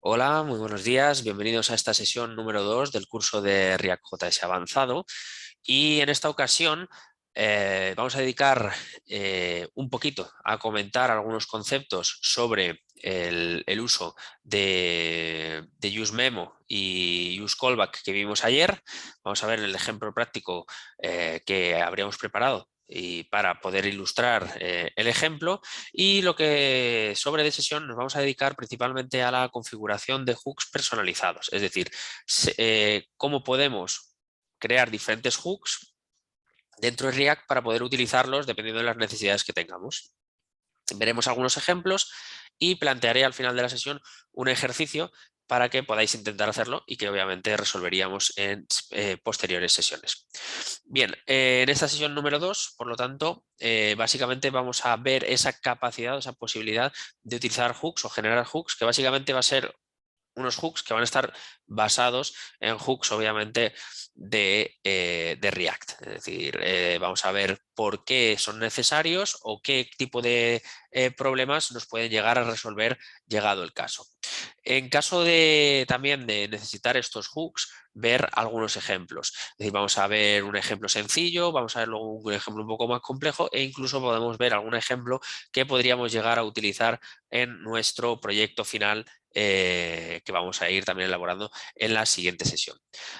Hola, muy buenos días. Bienvenidos a esta sesión número 2 del curso de React.js Avanzado. Y en esta ocasión vamos a dedicar un poquito a comentar algunos conceptos sobre el uso de useMemo y useCallback que vimos ayer. Vamos a ver el ejemplo práctico que habríamos preparado y para poder ilustrar el ejemplo, y lo que sobre de sesión nos vamos a dedicar principalmente a la configuración de hooks personalizados, es decir, cómo podemos crear diferentes hooks dentro de React para poder utilizarlos dependiendo de las necesidades que tengamos. Veremos algunos ejemplos y plantearé al final de la sesión un ejercicio para que podáis intentar hacerlo y que obviamente resolveríamos en posteriores sesiones. Bien, en esta sesión número 2, por lo tanto, básicamente vamos a ver esa capacidad, esa posibilidad de utilizar hooks o generar hooks, que básicamente va a ser unos hooks que van a estar basados en hooks, obviamente, de React. Es decir, vamos a ver por qué son necesarios o qué tipo de problemas nos pueden llegar a resolver llegado el caso. En caso de también de necesitar estos hooks, ver algunos ejemplos. Es decir, vamos a ver un ejemplo sencillo, vamos a ver luego un ejemplo un poco más complejo e incluso podemos ver algún ejemplo que podríamos llegar a utilizar en nuestro proyecto final que vamos a ir también elaborando en la siguiente sesión.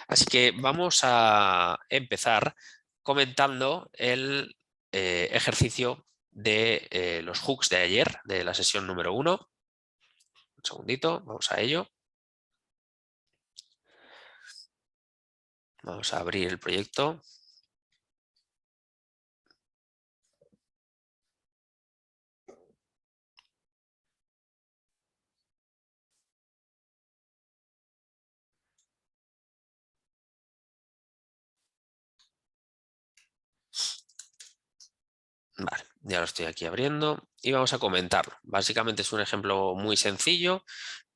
Así que vamos a empezar comentando el ejercicio de los hooks de ayer, de la sesión número 1. Un segundito, vamos a ello. Vamos a abrir el proyecto. Vale, ya lo estoy aquí abriendo y vamos a comentarlo. Básicamente es un ejemplo muy sencillo,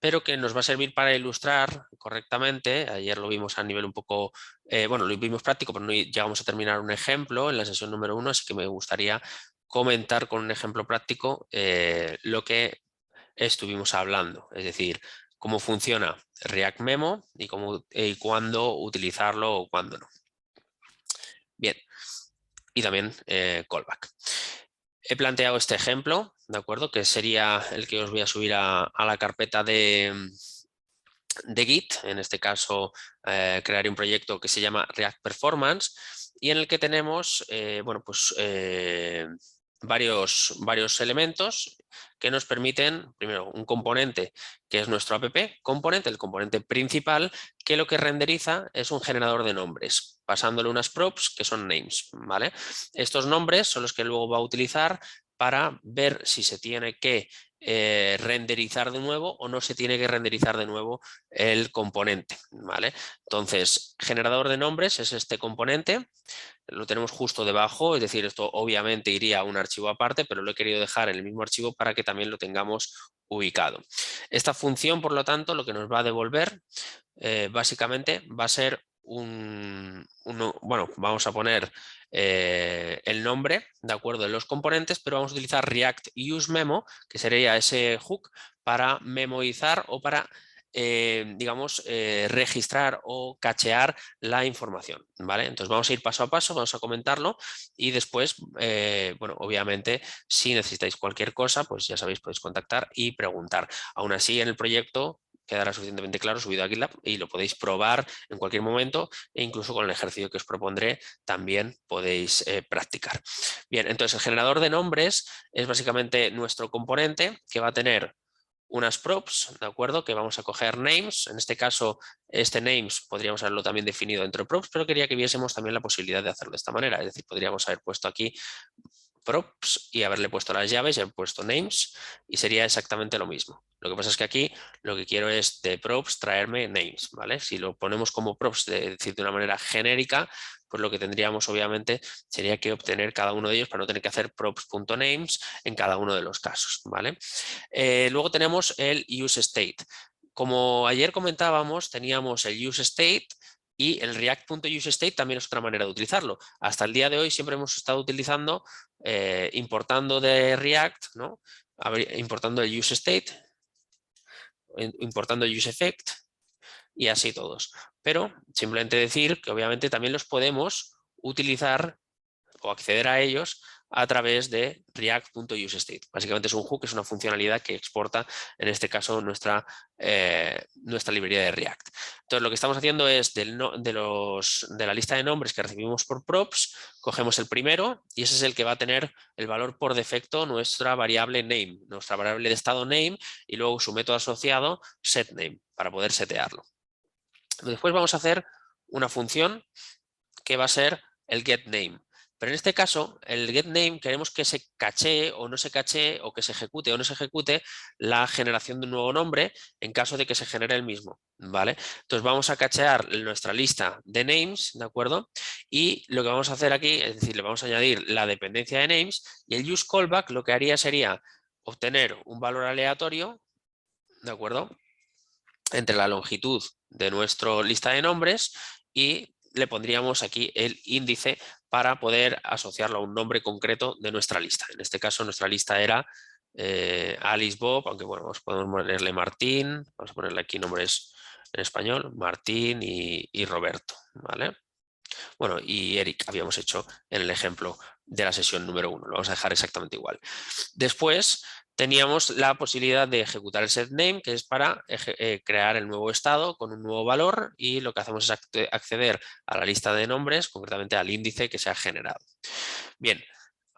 pero que nos va a servir para ilustrar correctamente. Ayer lo vimos a nivel un poco, bueno, lo vimos práctico, pero no llegamos a terminar un ejemplo en la sesión número 1, así que me gustaría comentar con un ejemplo práctico lo que estuvimos hablando, es decir, cómo funciona React Memo y cuándo utilizarlo o cuándo no. Bien, y también callback. He planteado este ejemplo, ¿de acuerdo? Que sería el que os voy a subir a la carpeta de Git. En este caso, crearé un proyecto que se llama React Performance y en el que tenemos, bueno, pues varios elementos que nos permiten, primero, un componente que es nuestro app component, el componente principal, que lo que renderiza es un generador de nombres, pasándole unas props que son names, ¿vale? Estos nombres son los que luego va a utilizar para ver si se tiene que renderizar de nuevo o no se tiene que renderizar de nuevo el componente, ¿vale? Entonces, generador de nombres es este componente, lo tenemos justo debajo, es decir, esto obviamente iría a un archivo aparte, pero lo he querido dejar en el mismo archivo para que también lo tengamos ubicado. Esta función, por lo tanto, lo que nos va a devolver básicamente va a ser bueno, vamos a poner el nombre, de acuerdo, de los componentes, pero vamos a utilizar React useMemo, que sería ese hook para memorizar o para digamos, registrar o cachear la información, ¿vale? Entonces vamos a ir paso a paso, vamos a comentarlo y después, bueno, obviamente, si necesitáis cualquier cosa, pues ya sabéis, podéis contactar y preguntar. Aún así, en el proyecto quedará suficientemente claro subido a GitLab y lo podéis probar en cualquier momento e incluso con el ejercicio que os propondré también podéis practicar. Bien, entonces el generador de nombres es básicamente nuestro componente que va a tener unas props, ¿de acuerdo? Que vamos a coger names. En este caso, este names podríamos haberlo también definido dentro de props, pero quería que viésemos también la posibilidad de hacerlo de esta manera. Es decir, podríamos haber puesto aquí props y haberle puesto las llaves y haber puesto names y sería exactamente lo mismo. Lo que pasa es que aquí lo que quiero es de props traerme names, ¿vale? Si lo ponemos como props, decir, de una manera genérica, pues lo que tendríamos obviamente sería que obtener cada uno de ellos para no tener que hacer props.names en cada uno de los casos, ¿vale? Luego tenemos el useState. Como ayer comentábamos, teníamos el useState y el React.useState también es otra manera de utilizarlo. Hasta el día de hoy siempre hemos estado utilizando, importando de React, ¿no? Importando el useState. importando el useEffect y así todos. Pero simplemente decir que obviamente también los podemos utilizar o acceder a ellos a través de react.useState. Básicamente es un hook, es una funcionalidad que exporta, en este caso, nuestra librería de React. Entonces, lo que estamos haciendo es de la lista de nombres que recibimos por props, cogemos el primero y ese es el que va a tener el valor por defecto nuestra variable name, nuestra variable de estado name y luego su método asociado setName para poder setearlo. Después vamos a hacer una función que va a ser el getName. Pero en este caso, el getName queremos que se cachee o no se cachee o que se ejecute o no se ejecute la generación de un nuevo nombre en caso de que se genere el mismo, ¿vale? Entonces vamos a cachear nuestra lista de names, ¿de acuerdo? Y lo que vamos a hacer aquí, es decir, le vamos a añadir la dependencia de names y el useCallback lo que haría sería obtener un valor aleatorio, ¿de acuerdo? Entre la longitud de nuestra lista de nombres y le pondríamos aquí el índice para poder asociarlo a un nombre concreto de nuestra lista. En este caso nuestra lista era Alice Bob, aunque bueno, podemos ponerle Martín, vamos a ponerle aquí nombres en español, Martín y Roberto, ¿vale? Bueno, y Eric habíamos hecho en el ejemplo de la sesión número 1, lo vamos a dejar exactamente igual. Después teníamos la posibilidad de ejecutar el setName, que es para crear el nuevo estado con un nuevo valor y lo que hacemos es acceder a la lista de nombres, concretamente al índice que se ha generado. Bien,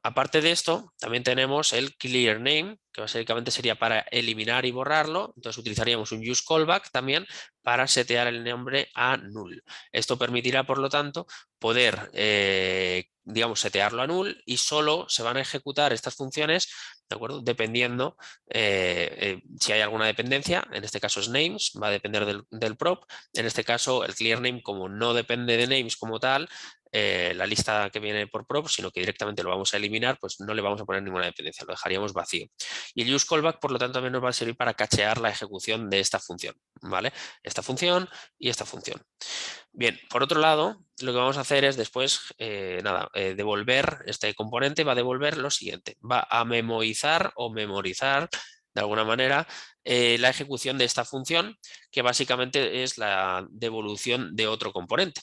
aparte de esto, también tenemos el clearName, que básicamente sería para eliminar y borrarlo. Entonces utilizaríamos un useCallback también para setear el nombre a null. Esto permitirá, por lo tanto, poder, digamos, setearlo a null y solo se van a ejecutar estas funciones, ¿de acuerdo? Dependiendo si hay alguna dependencia, en este caso es names, va a depender del prop. En este caso, el clearName, como no depende de names como tal, la lista que viene por prop, sino que directamente lo vamos a eliminar, pues no le vamos a poner ninguna dependencia, lo dejaríamos vacío. Y el useCallback, por lo tanto, también nos va a servir para cachear la ejecución de esta función, ¿vale? Esta función y esta función. Bien, por otro lado, lo que vamos a hacer es después, devolver, este componente va a devolver lo siguiente, va a memoizar o memorizar de alguna manera la ejecución de esta función, que básicamente es la devolución de otro componente.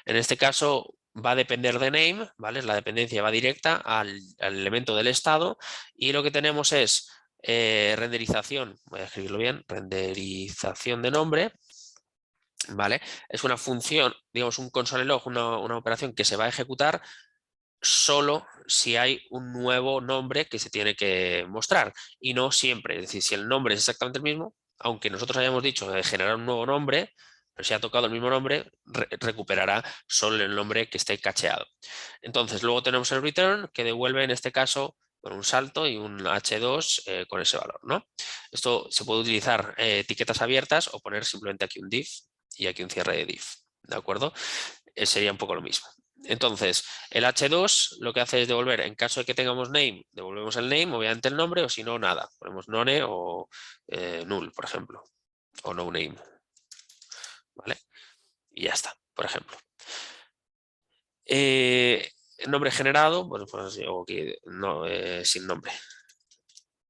En este caso va a depender de name, ¿vale? La dependencia va directa al elemento del estado y lo que tenemos es renderización, voy a escribirlo bien, renderización de nombre, ¿vale? Es una función, digamos un console.log, una operación que se va a ejecutar solo si hay un nuevo nombre que se tiene que mostrar y no siempre. Es decir, si el nombre es exactamente el mismo, aunque nosotros hayamos dicho de generar un nuevo nombre, pero si ha tocado el mismo nombre, recuperará solo el nombre que esté cacheado. Entonces, luego tenemos el return que devuelve en este caso con un salto y un h2 con ese valor, ¿no? Esto se puede utilizar etiquetas abiertas o poner simplemente aquí un div y aquí un cierre de div, ¿de acuerdo? Sería un poco lo mismo. Entonces, el h2 lo que hace es devolver, en caso de que tengamos name, devolvemos el name, obviamente el nombre, o si no, nada. Ponemos none o null, por ejemplo, o no name. ¿Vale? Y ya está, por ejemplo. El nombre generado, pues o que no, sin nombre.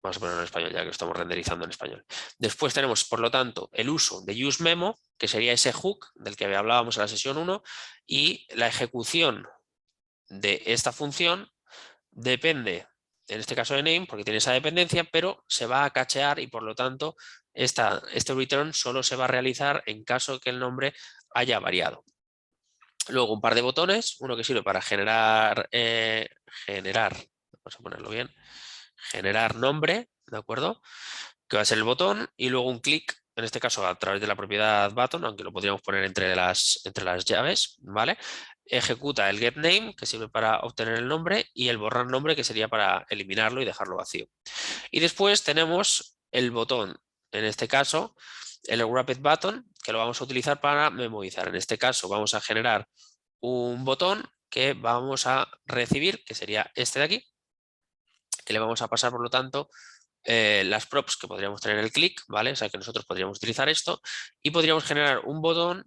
Vamos a ponerlo en español ya que lo estamos renderizando en español. Después tenemos, por lo tanto, el uso de useMemo, que sería ese hook del que hablábamos en la sesión 1, y la ejecución de esta función depende, en este caso de name, porque tiene esa dependencia, pero se va a cachear y por lo tanto este return solo se va a realizar en caso de que el nombre haya variado. Luego un par de botones, uno que sirve para generar, vamos a ponerlo bien, generar nombre, ¿de acuerdo? Que va a ser el botón y luego un clic, en este caso a través de la propiedad button, aunque lo podríamos poner entre las llaves, ¿vale? Ejecuta el getName, que sirve para obtener el nombre, y el borrar nombre, que sería para eliminarlo y dejarlo vacío. Y después tenemos el botón, en este caso, el wrapped button, que lo vamos a utilizar para memorizar. En este caso vamos a generar un botón que vamos a recibir, que sería este de aquí, que le vamos a pasar, por lo tanto, las props que podríamos tener en el click, ¿vale? O sea que nosotros podríamos utilizar esto y podríamos generar un botón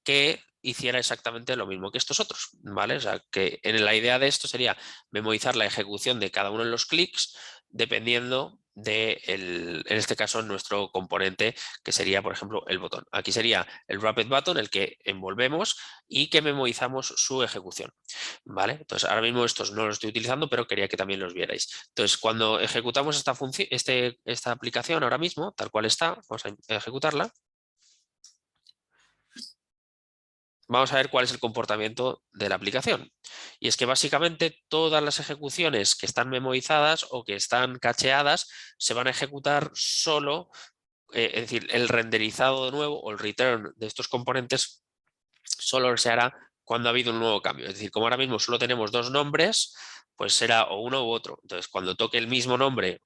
que hiciera exactamente lo mismo que estos otros, ¿vale? O sea que la idea de esto sería memorizar la ejecución de cada uno de los clics dependiendo en este caso, nuestro componente, que sería, por ejemplo, el botón. Aquí sería el wrapped button, el que envolvemos y que memorizamos su ejecución. ¿Vale? Entonces, ahora mismo estos no los estoy utilizando, pero quería que también los vierais. Entonces, cuando ejecutamos esta aplicación ahora mismo, tal cual está, vamos a ejecutarla. Vamos a ver cuál es el comportamiento de la aplicación. Y es que básicamente todas las ejecuciones que están memorizadas o que están cacheadas se van a ejecutar solo, es decir, el renderizado de nuevo o el return de estos componentes solo se hará cuando ha habido un nuevo cambio. Es decir, como ahora mismo solo tenemos dos nombres, pues será o uno u otro. Entonces, cuando toque el mismo nombre,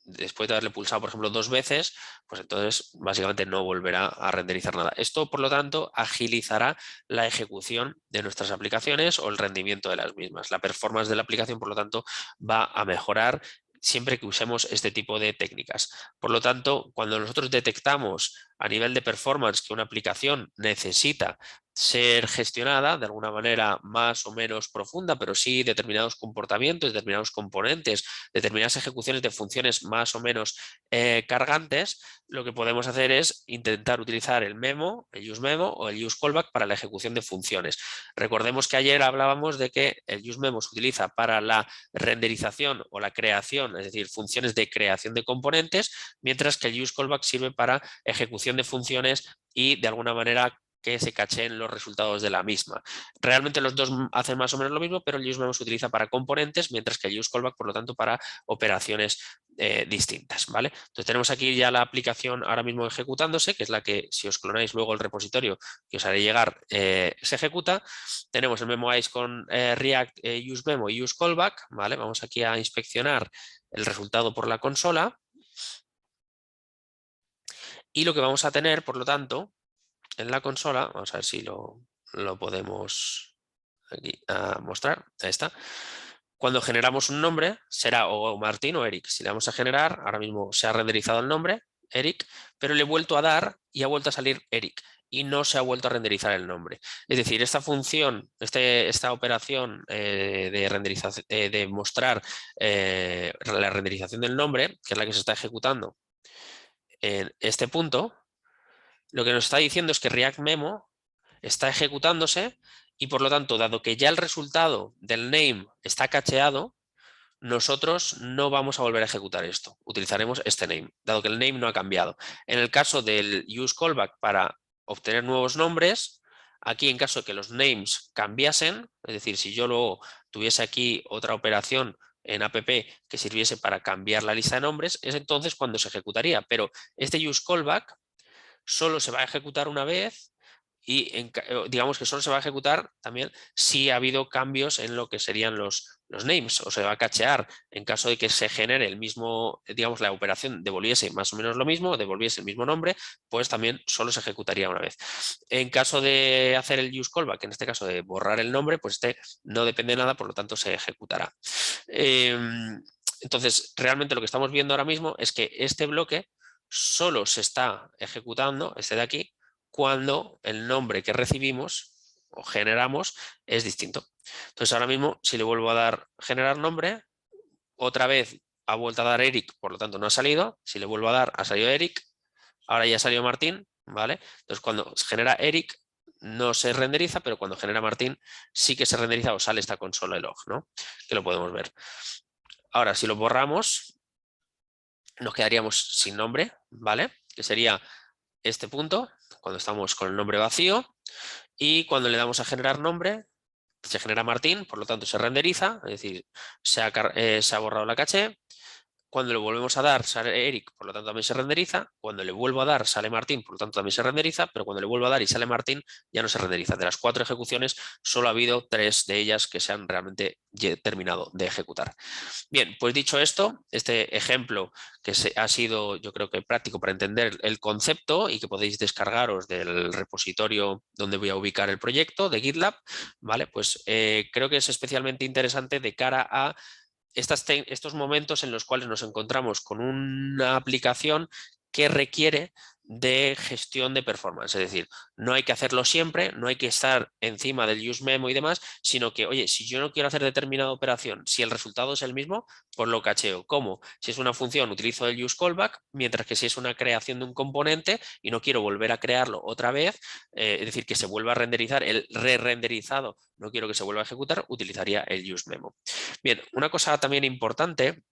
después de haberle pulsado, por ejemplo, 2 veces, pues entonces básicamente no volverá a renderizar nada. Esto, por lo tanto, agilizará la ejecución de nuestras aplicaciones o el rendimiento de las mismas. La performance de la aplicación, por lo tanto, va a mejorar siempre que usemos este tipo de técnicas. Por lo tanto, cuando nosotros detectamos a nivel de performance que una aplicación necesita ser gestionada de alguna manera más o menos profunda, pero sí determinados comportamientos, determinados componentes, determinadas ejecuciones de funciones más o menos cargantes, lo que podemos hacer es intentar utilizar el memo, el useMemo o el useCallback para la ejecución de funciones. Recordemos que ayer hablábamos de que el useMemo se utiliza para la renderización o la creación, es decir, funciones de creación de componentes, mientras que el useCallback sirve para ejecución de funciones y de alguna manera que se cacheen los resultados de la misma. Realmente los dos hacen más o menos lo mismo, pero el useMemo se utiliza para componentes, mientras que el useCallback, por lo tanto, para operaciones distintas, ¿vale? Entonces tenemos aquí ya la aplicación ahora mismo ejecutándose, que es la que, si os clonáis luego el repositorio que os haré llegar, se ejecuta. Tenemos el MemoIce con React useMemo y useCallback, ¿vale? Vamos aquí a inspeccionar el resultado por la consola. Y lo que vamos a tener, por lo tanto, en la consola, vamos a ver si lo podemos aquí a mostrar, ahí está. Cuando generamos un nombre, será o Martín o Eric. Si le vamos a generar, ahora mismo se ha renderizado el nombre, Eric, pero le he vuelto a dar y ha vuelto a salir Eric y no se ha vuelto a renderizar el nombre. Es decir, esta función, esta operación de renderización, de mostrar la renderización del nombre, que es la que se está ejecutando en este punto, lo que nos está diciendo es que React Memo está ejecutándose y por lo tanto, dado que ya el resultado del name está cacheado, nosotros no vamos a volver a ejecutar esto. Utilizaremos este name, dado que el name no ha cambiado. En el caso del useCallback para obtener nuevos nombres, aquí en caso de que los names cambiasen, es decir, si yo luego tuviese aquí otra operación en app que sirviese para cambiar la lista de nombres, es entonces cuando se ejecutaría. Pero este useCallback solo se va a ejecutar una vez y digamos que solo se va a ejecutar también si ha habido cambios en lo que serían los names, o se va a cachear en caso de que se genere el mismo, digamos, la operación devolviese más o menos lo mismo, devolviese el mismo nombre, pues también solo se ejecutaría una vez. En caso de hacer el useCallback, en este caso de borrar el nombre, pues este no depende de nada, por lo tanto se ejecutará. Entonces, realmente lo que estamos viendo ahora mismo es que este bloque solo se está ejecutando, este de aquí, cuando el nombre que recibimos o generamos es distinto. Entonces ahora mismo, si le vuelvo a dar generar nombre, otra vez ha vuelto a dar Eric, por lo tanto no ha salido. Si le vuelvo a dar, ha salido Eric. Ahora ya salió Martín, ¿vale? Entonces cuando genera Eric no se renderiza, pero cuando genera Martín sí que se renderiza o sale esta consola de log, ¿no? Que lo podemos ver. Ahora, si lo borramos, nos quedaríamos sin nombre, ¿vale? Que sería este punto, cuando estamos con el nombre vacío, y cuando le damos a generar nombre, se genera Martín, por lo tanto se renderiza, es decir, se ha borrado la caché. Cuando le volvemos a dar sale Eric, por lo tanto también se renderiza. Cuando le vuelvo a dar sale Martín, por lo tanto también se renderiza, pero cuando le vuelvo a dar y sale Martín ya no se renderiza. De las 4 ejecuciones solo ha habido 3 de ellas que se han realmente terminado de ejecutar. Bien, pues dicho esto, este ejemplo que ha sido yo creo que práctico para entender el concepto y que podéis descargaros del repositorio donde voy a ubicar el proyecto de GitLab, ¿vale? Pues creo que es especialmente interesante de cara a estos momentos en los cuales nos encontramos con una aplicación que requiere de gestión de performance, es decir, no hay que hacerlo siempre, no hay que estar encima del useMemo y demás, sino que, oye, si yo no quiero hacer determinada operación, si el resultado es el mismo, pues lo cacheo. ¿Cómo? Si es una función, utilizo el useCallback, mientras que si es una creación de un componente y no quiero volver a crearlo otra vez, es decir, que se vuelva a renderizar, el re-renderizado, no quiero que se vuelva a ejecutar, utilizaría el useMemo. Bien, una cosa también importante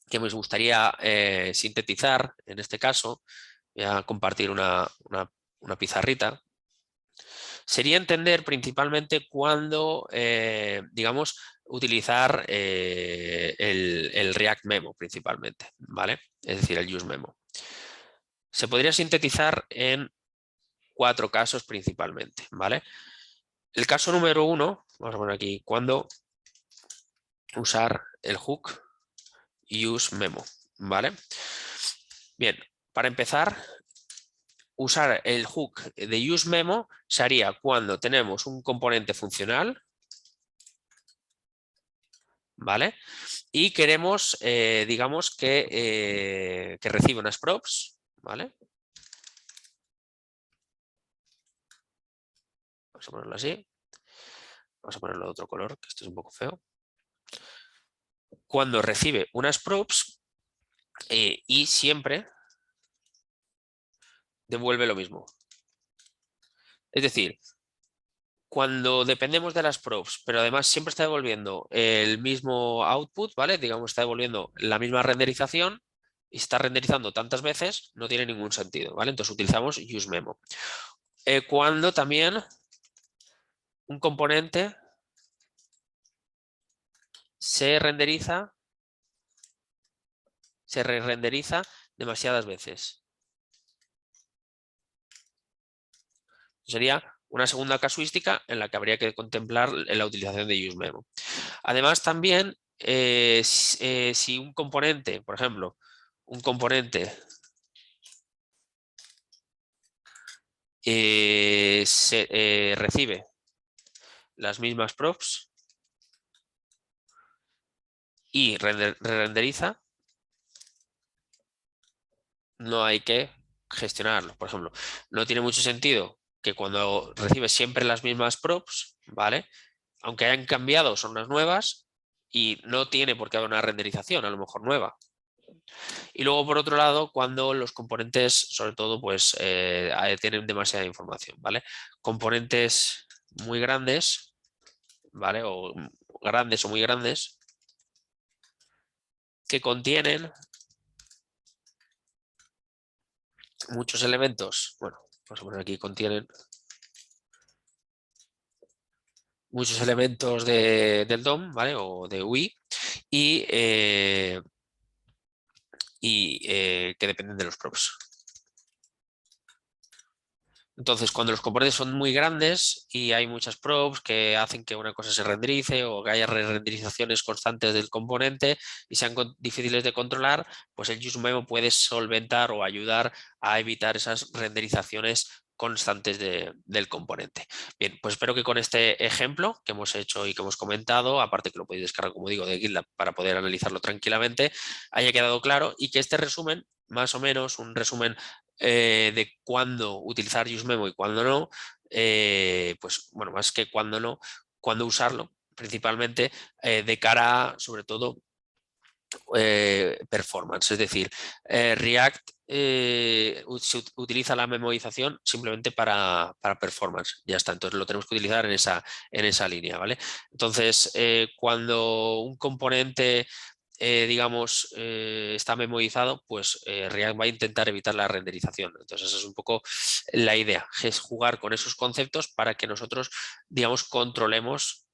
que me gustaría sintetizar en este caso, voy a compartir una pizarrita, sería entender principalmente cuándo, digamos, utilizar el React Memo principalmente, ¿vale? Es decir, el useMemo. Se podría sintetizar en 4 casos principalmente, ¿vale? El caso número 1, vamos a poner aquí, cuándo usar el hook useMemo, ¿vale? Bien, para empezar, usar el hook de useMemo se haría cuando tenemos un componente funcional, ¿vale? Y queremos, digamos, que recibe unas props, ¿vale? Vamos a ponerlo así. Vamos a ponerlo de otro color, que esto es un poco feo. Cuando recibe unas props y siempre devuelve lo mismo. Es decir, cuando dependemos de las props, pero además siempre está devolviendo el mismo output, ¿vale? Digamos, está devolviendo la misma renderización y está renderizando tantas veces, no tiene ningún sentido, ¿vale? Entonces utilizamos useMemo. Cuando también un componente se renderiza, se re-renderiza demasiadas veces. Sería una segunda casuística en la que habría que contemplar la utilización de useMemo. Además, también, si un componente, por ejemplo, un componente recibe las mismas props y renderiza, no hay que gestionarlo. Por ejemplo, no tiene mucho sentido que cuando recibe siempre las mismas props, ¿vale? Aunque hayan cambiado, son unas nuevas y no tiene por qué haber una renderización, a lo mejor nueva. Y luego, por otro lado, cuando los componentes, sobre todo, pues tienen demasiada información, ¿vale? Componentes muy grandes, ¿vale? O grandes o muy grandes, que contienen muchos elementos. Bueno, vamos a poner aquí, contienen muchos elementos del DOM, ¿vale? O de UI y que dependen de los props. Entonces, cuando los componentes son muy grandes y hay muchas props que hacen que una cosa se renderice o que haya renderizaciones constantes del componente y sean difíciles de controlar, pues el useMemo puede solventar o ayudar a evitar esas renderizaciones constantes del componente. Bien, pues espero que con este ejemplo que hemos hecho y que hemos comentado, aparte que lo podéis descargar, como digo, de GitLab para poder analizarlo tranquilamente, haya quedado claro y que este resumen, más o menos un resumen de cuándo utilizar useMemo y cuándo no, pues bueno, más que cuándo no, cuándo usarlo, principalmente de cara a, sobre todo, performance. Es decir, React se utiliza la memorización simplemente para performance. Ya está, entonces lo tenemos que utilizar en esa línea, ¿vale? Entonces, cuando un componente digamos, está memorizado, pues React va a intentar evitar la renderización. Entonces, esa es un poco la idea, es jugar con esos conceptos para que nosotros, digamos, controlemos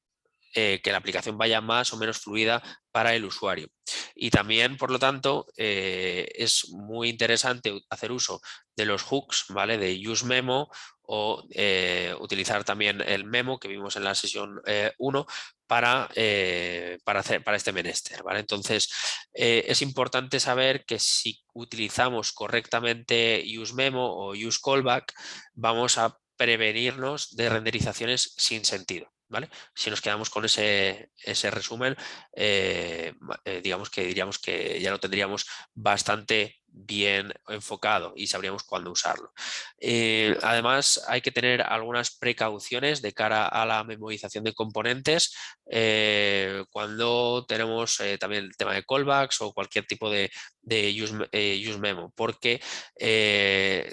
que la aplicación vaya más o menos fluida para el usuario. Y también, por lo tanto, es muy interesante hacer uso de los hooks, ¿vale? De useMemo o utilizar también el memo que vimos en la sesión 1 para este menester, ¿vale? Entonces, es importante saber que si utilizamos correctamente useMemo o useCallback, vamos a prevenirnos de renderizaciones sin sentido. ¿vale? Si nos quedamos con ese resumen, digamos que diríamos que ya lo tendríamos bastante bien enfocado y sabríamos cuándo usarlo. Además, hay que tener algunas precauciones de cara a la memorización de componentes cuando tenemos también el tema de callbacks o cualquier tipo de use memo, porque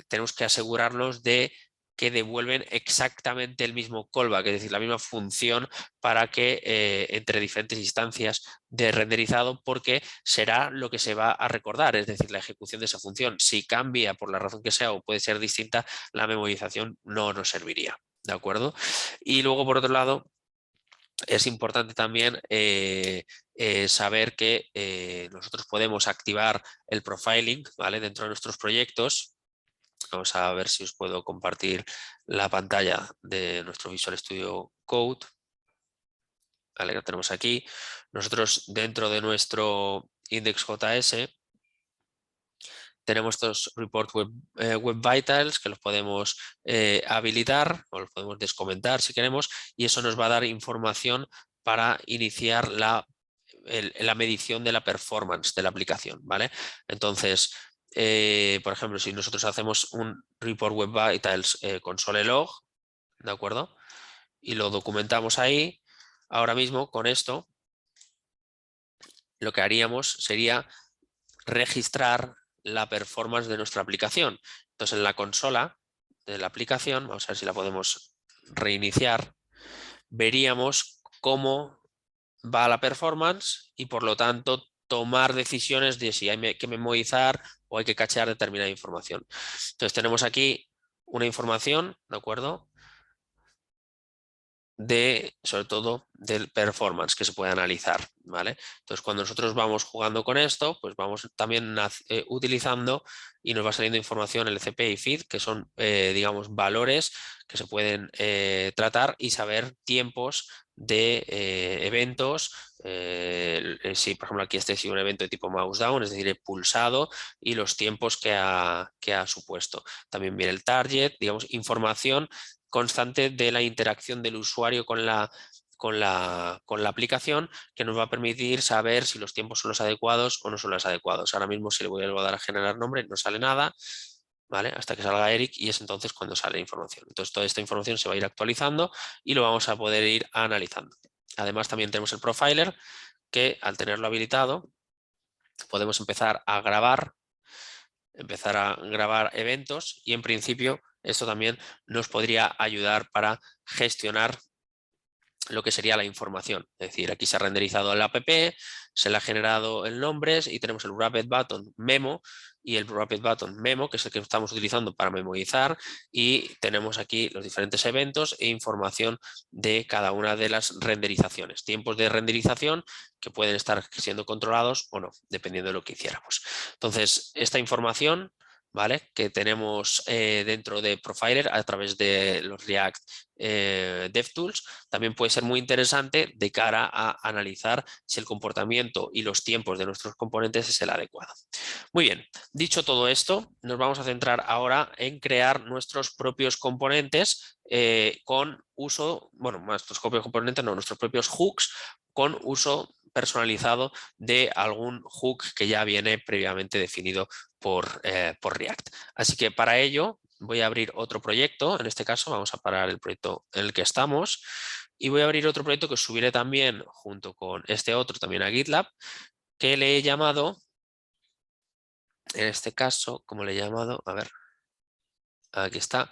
tenemos que asegurarnos de que devuelven exactamente el mismo callback, es decir, la misma función para que entre diferentes instancias de renderizado, porque será lo que se va a recordar, es decir, la ejecución de esa función. Si cambia por la razón que sea o puede ser distinta, la memorización no nos serviría, ¿de acuerdo? Y luego, por otro lado, es importante también saber que nosotros podemos activar el profiling, ¿vale? Dentro de nuestros proyectos. Vamos a ver si os puedo compartir la pantalla de nuestro Visual Studio Code. Vale, lo tenemos aquí. Nosotros dentro de nuestro index.js tenemos estos report web vitals que los podemos habilitar o los podemos descomentar si queremos, y eso nos va a dar información para iniciar la medición de la performance de la aplicación, ¿vale? Entonces, por ejemplo, si nosotros hacemos un report web vitals console log, ¿de acuerdo? Y lo documentamos ahí, ahora mismo con esto lo que haríamos sería registrar la performance de nuestra aplicación. Entonces, en la consola de la aplicación, vamos a ver si la podemos reiniciar, veríamos cómo va la performance y por lo tanto tomar decisiones de si hay que memorizar o hay que cachear determinada información. Entonces tenemos aquí una información, ¿de acuerdo? Sobre todo del performance que se puede analizar, ¿vale? Entonces cuando nosotros vamos jugando con esto, pues vamos también utilizando y nos va saliendo información el CP y feed, que son digamos valores que se pueden tratar y saber tiempos de eventos. Si por ejemplo aquí este es un evento de tipo mouse down, es decir, he pulsado, y los tiempos que ha supuesto. También viene el target, digamos, información constante de la interacción del usuario con la aplicación, que nos va a permitir saber si los tiempos son los adecuados o no son los adecuados. Ahora mismo, si le voy a dar a generar nombre, no sale nada, ¿vale? Hasta que salga Eric, y es entonces cuando sale información. Entonces toda esta información se va a ir actualizando y lo vamos a poder ir analizando. Además también tenemos el profiler, que al tenerlo habilitado podemos empezar a grabar eventos, y en principio esto también nos podría ayudar para gestionar lo que sería la información. Es decir, aquí se ha renderizado el app, se le ha generado el nombre y tenemos el wrapped button memo y el wrapped button memo, que es el que estamos utilizando para memorizar, y tenemos aquí los diferentes eventos e información de cada una de las renderizaciones, tiempos de renderización que pueden estar siendo controlados o no, dependiendo de lo que hiciéramos. Entonces, esta información, ¿vale?, que tenemos dentro de Profiler a través de los React DevTools, también puede ser muy interesante de cara a analizar si el comportamiento y los tiempos de nuestros componentes es el adecuado. Muy bien, dicho todo esto, nos vamos a centrar ahora en crear nuestros propios componentes con uso, bueno, nuestros propios componentes, no, nuestros propios hooks con uso personalizado de algún hook que ya viene previamente definido por React. Así que para ello voy a abrir otro proyecto. En este caso vamos a parar el proyecto en el que estamos y voy a abrir otro proyecto que subiré también junto con este otro también a GitLab, que le he llamado, en este caso, como le he llamado, a ver, aquí está,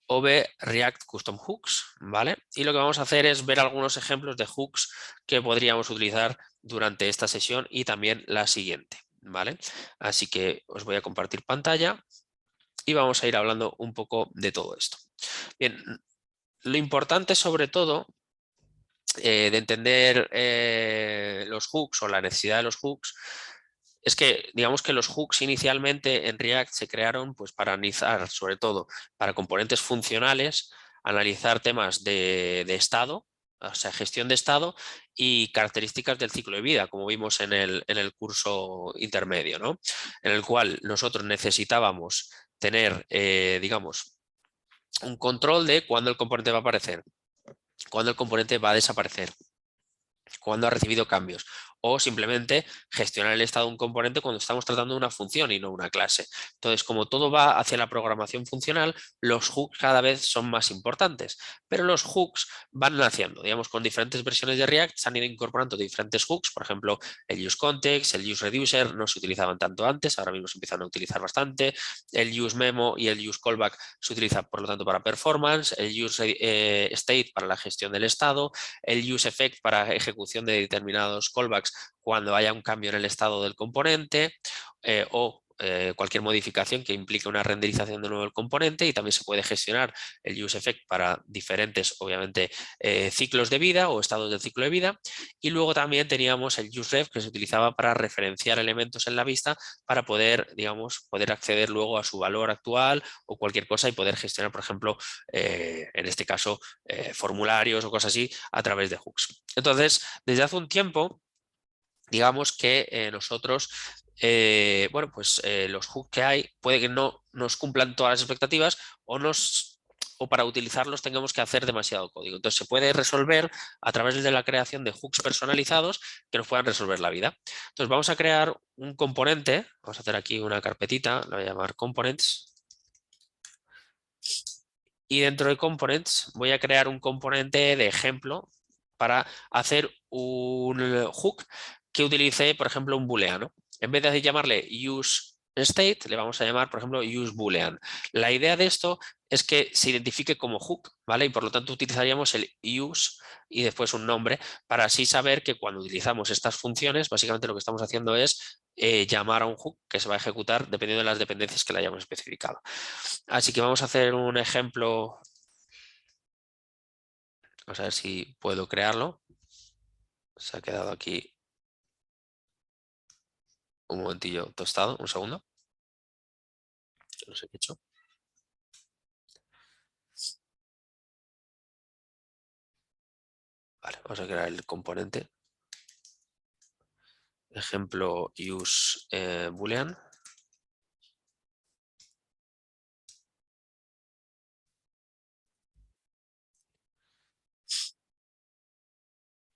OV React Custom Hooks, ¿vale? Y lo que vamos a hacer es ver algunos ejemplos de hooks que podríamos utilizar durante esta sesión y también la siguiente, ¿vale? Así que os voy a compartir pantalla y vamos a ir hablando un poco de todo esto. Bien, lo importante sobre todo de entender los hooks o la necesidad de los hooks es que, digamos que los hooks inicialmente en React se crearon pues para analizar, sobre todo para componentes funcionales, analizar temas de estado, o sea, gestión de estado y características del ciclo de vida, como vimos en el curso intermedio, ¿no?, en el cual nosotros necesitábamos tener, digamos, un control de cuándo el componente va a aparecer cuando el componente va a desaparecer, cuando ha recibido cambios, o simplemente gestionar el estado de un componente cuando estamos tratando de una función y no una clase. Entonces, como todo va hacia la programación funcional, los hooks cada vez son más importantes, pero los hooks van naciendo, digamos, con diferentes versiones de React se han ido incorporando diferentes hooks, por ejemplo, el useContext, el useReducer no se utilizaban tanto antes, ahora mismo se empiezan a utilizar bastante, el useMemo y el useCallback se utilizan, por lo tanto, para performance, el useState para la gestión del estado, el useEffect para ejecución de determinados callbacks cuando haya un cambio en el estado del componente o cualquier modificación que implique una renderización de nuevo del componente, y también se puede gestionar el useEffect para diferentes, obviamente, ciclos de vida o estados del ciclo de vida. Y luego también teníamos el useRef, que se utilizaba para referenciar elementos en la vista para poder, digamos, poder acceder luego a su valor actual o cualquier cosa y poder gestionar, por ejemplo, en este caso, formularios o cosas así a través de hooks. Entonces, desde hace un tiempo, digamos que nosotros, bueno, pues los hooks que hay puede que no nos cumplan todas las expectativas o para utilizarlos tengamos que hacer demasiado código. Entonces se puede resolver a través de la creación de hooks personalizados que nos puedan resolver la vida. Entonces vamos a crear un componente, vamos a hacer aquí una carpetita, la voy a llamar components. Y dentro de components voy a crear un componente de ejemplo para hacer un hook que utilice, por ejemplo, un booleano. En vez de llamarle useState, le vamos a llamar, por ejemplo, useBoolean. La idea de esto es que se identifique como hook, ¿vale? Y por lo tanto utilizaríamos el use y después un nombre para así saber que cuando utilizamos estas funciones, básicamente lo que estamos haciendo es llamar a un hook que se va a ejecutar dependiendo de las dependencias que le hayamos especificado. Así que vamos a hacer un ejemplo. Vamos a ver si puedo crearlo. Se ha quedado aquí un momentillo tostado, un segundo. No sé qué he hecho. Vale, vamos a crear el componente. Ejemplo use boolean.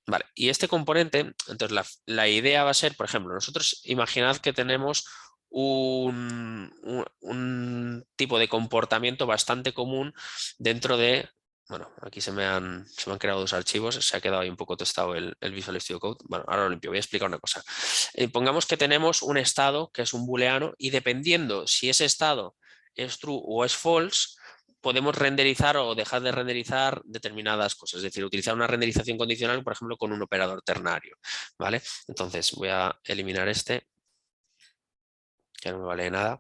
Vale, y este componente, entonces la idea va a ser, por ejemplo, nosotros imaginad que tenemos un tipo de comportamiento bastante común dentro de, bueno, aquí se me han creado dos archivos, se ha quedado ahí un poco tostado el Visual Studio Code. Bueno, ahora lo limpio, voy a explicar una cosa. Pongamos que tenemos un estado que es un booleano y dependiendo si ese estado es true o es false, podemos renderizar o dejar de renderizar determinadas cosas, es decir, utilizar una renderización condicional, por ejemplo, con un operador ternario, ¿vale? Entonces voy a eliminar este, que no me vale nada,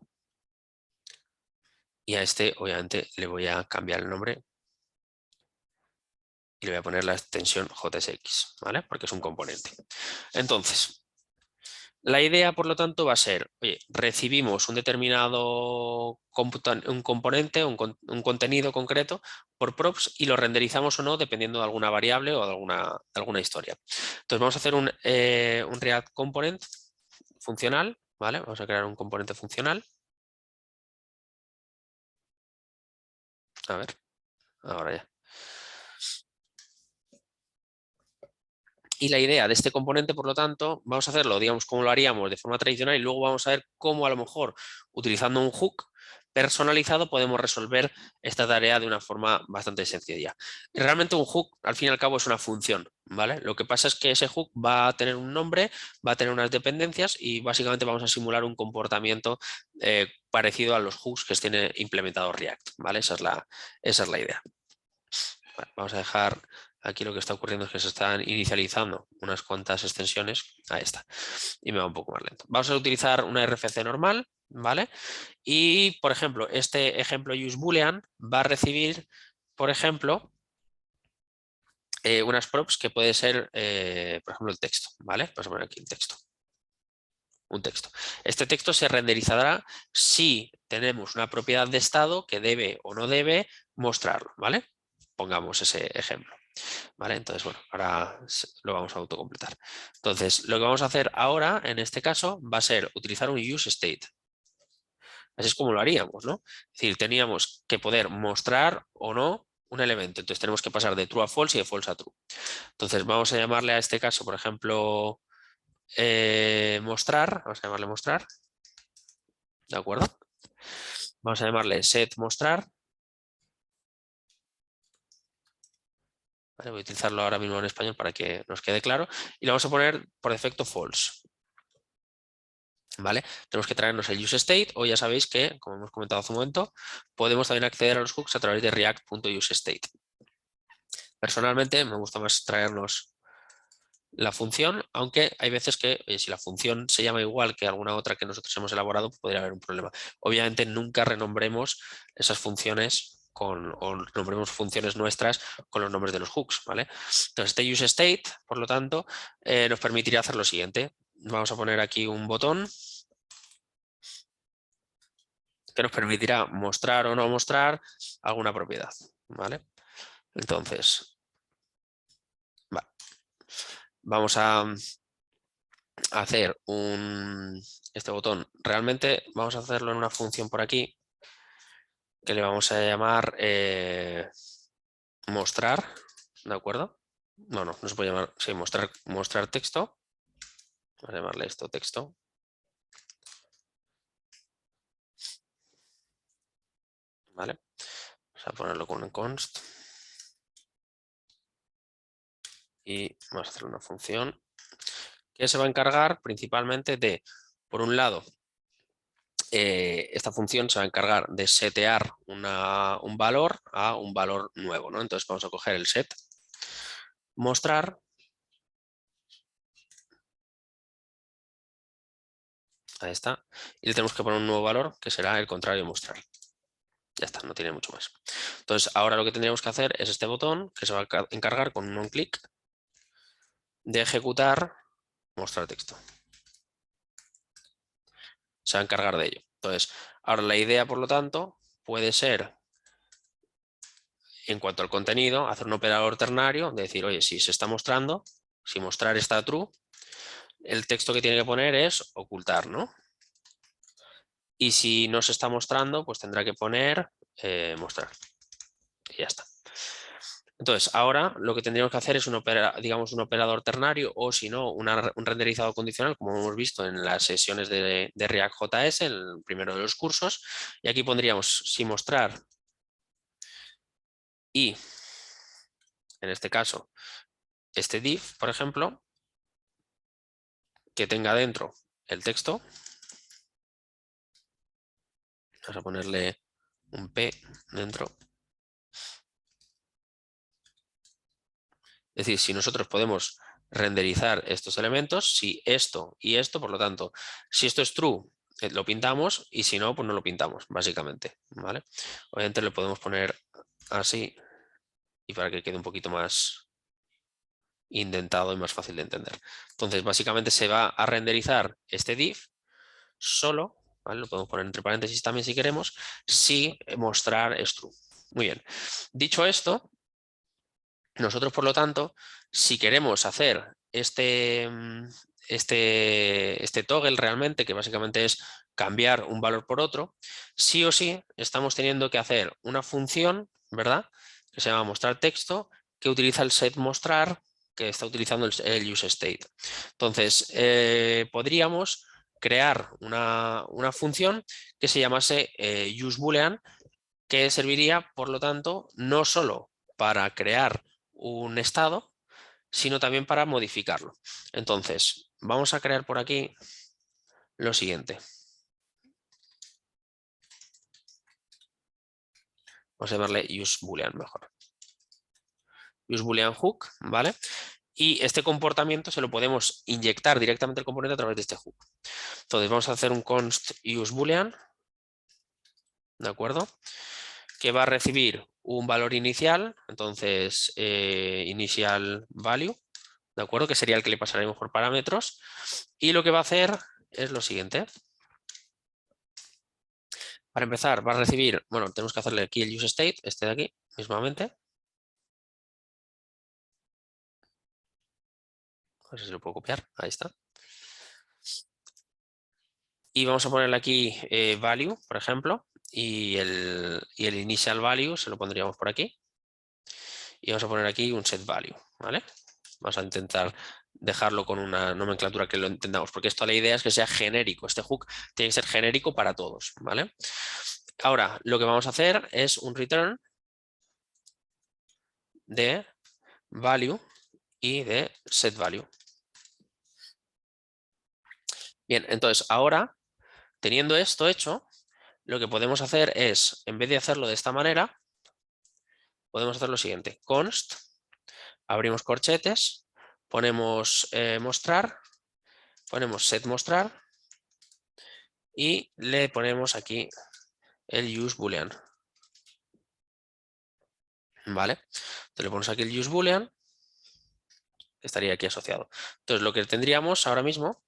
y a este, obviamente, le voy a cambiar el nombre y le voy a poner la extensión JSX, ¿vale? Porque es un componente. Entonces, la idea, por lo tanto, va a ser, oye, recibimos un determinado un componente, un contenido concreto por props y lo renderizamos o no dependiendo de alguna variable o de alguna historia. Entonces vamos a hacer un React Component funcional, ¿vale? Vamos a crear un componente funcional. A ver, ahora ya. Y la idea de este componente, por lo tanto, vamos a hacerlo, digamos, como lo haríamos de forma tradicional y luego vamos a ver cómo a lo mejor utilizando un hook personalizado podemos resolver esta tarea de una forma bastante sencilla. Realmente un hook, al fin y al cabo, es una función, ¿vale? Lo que pasa es que ese hook va a tener un nombre, va a tener unas dependencias y básicamente vamos a simular un comportamiento parecido a los hooks que tiene implementado React, ¿vale? Esa es la idea. Vale, vamos a dejar aquí lo que está ocurriendo es que se están inicializando unas cuantas extensiones. Ahí está. Y me va un poco más lento. Vamos a utilizar una RFC normal, ¿vale? Y, por ejemplo, este ejemplo useBoolean va a recibir, por ejemplo, unas props que puede ser, por ejemplo, el texto, ¿vale? Vamos a poner aquí el texto. Un texto. Este texto se renderizará si tenemos una propiedad de estado que debe o no debe mostrarlo, ¿vale? Pongamos ese ejemplo. ¿Vale? Entonces, bueno, ahora lo vamos a autocompletar. Entonces, lo que vamos a hacer ahora, en este caso, va a ser utilizar un useState. Así es como lo haríamos, ¿no? Es decir, teníamos que poder mostrar o no un elemento. Entonces tenemos que pasar de true a false y de false a true. Entonces vamos a llamarle a este caso, por ejemplo, mostrar. Vamos a llamarle mostrar. ¿De acuerdo? Vamos a llamarle set mostrar. Vale, voy a utilizarlo ahora mismo en español para que nos quede claro. Y le vamos a poner por defecto false. ¿Vale? Tenemos que traernos el useState o ya sabéis que, como hemos comentado hace un momento, podemos también acceder a los hooks a través de react.useState. Personalmente me gusta más traernos la función, aunque hay veces que si la función se llama igual que alguna otra que nosotros hemos elaborado, pues podría haber un problema. Obviamente nunca renombremos esas funciones o nombremos funciones nuestras con los nombres de los hooks, ¿vale? Entonces este useState, por lo tanto, nos permitirá hacer lo siguiente. Vamos a poner aquí un botón que nos permitirá mostrar o no mostrar alguna propiedad, ¿vale? Entonces, vamos a hacer este botón. Realmente vamos a hacerlo en una función por aquí que le vamos a llamar mostrar, ¿de acuerdo? No se puede llamar, sí, mostrar texto. Vamos a llamarle esto texto. ¿Vale? Vamos a ponerlo con un const. Y vamos a hacer una función que se va a encargar principalmente de, por un lado, esta función se va a encargar de setear un valor a un valor nuevo, ¿no? Entonces vamos a coger el set, mostrar, ahí está, y le tenemos que poner un nuevo valor que será el contrario de mostrar. Ya está, no tiene mucho más. Entonces ahora lo que tendríamos que hacer es este botón que se va a encargar con un on-click de ejecutar mostrar texto. Se va a encargar de ello. Entonces, ahora la idea, por lo tanto, puede ser, en cuanto al contenido, hacer un operador ternario, de decir, oye, si se está mostrando, si mostrar está true, el texto que tiene que poner es ocultar, ¿no? Y si no se está mostrando, pues tendrá que poner mostrar. Y ya está. Entonces, ahora lo que tendríamos que hacer es un operador ternario o, si no, un renderizado condicional, como hemos visto en las sesiones de React.js, el primero de los cursos. Y aquí pondríamos si mostrar y, en este caso, este div, por ejemplo, que tenga dentro el texto. Vamos a ponerle un P dentro. Es decir, si nosotros podemos renderizar estos elementos, si esto y esto, por lo tanto, si esto es true, lo pintamos, y si no, pues no lo pintamos, básicamente, ¿vale? Obviamente le podemos poner así y para que quede un poquito más indentado y más fácil de entender. Entonces, básicamente se va a renderizar este div solo, ¿vale? Lo podemos poner entre paréntesis también si queremos, si mostrar es true. Muy bien. Dicho esto, nosotros, por lo tanto, si queremos hacer este toggle realmente, que básicamente es cambiar un valor por otro, sí o sí estamos teniendo que hacer una función, ¿verdad?, que se llama mostrar texto, que utiliza el set mostrar, que está utilizando el useState. Entonces, podríamos crear una función que se llamase useBoolean, que serviría, por lo tanto, no solo para crear un estado, sino también para modificarlo. Entonces, vamos a crear por aquí lo siguiente. Vamos a llamarle useBoolean mejor. useBoolean hook, ¿vale? Y este comportamiento se lo podemos inyectar directamente al componente a través de este hook. Entonces, vamos a hacer un const useBoolean, ¿de acuerdo?, que va a recibir un valor inicial, entonces initial value, ¿de acuerdo?, que sería el que le pasaremos por parámetros, y lo que va a hacer es lo siguiente. Para empezar, va a recibir, bueno, tenemos que hacerle aquí el useState, este de aquí, mismamente. No sé si lo puedo copiar, ahí está. Y vamos a ponerle aquí value, por ejemplo, y el initial value se lo pondríamos por aquí. y vamos a poner aquí un set value, ¿vale? Vamos a intentar dejarlo con una nomenclatura que lo entendamos, porque esto la idea es que sea genérico. Este hook tiene que ser genérico para todos, ¿vale? Ahora, lo que vamos a hacer es un return de value y de set value. Bien, entonces ahora, teniendo esto hecho, lo que podemos hacer es, en vez de hacerlo de esta manera, podemos hacer lo siguiente. Const, abrimos corchetes, ponemos mostrar, ponemos set mostrar y le ponemos aquí el use boolean. ¿Vale? Entonces le ponemos aquí el use boolean, estaría aquí asociado. Entonces lo que tendríamos ahora mismo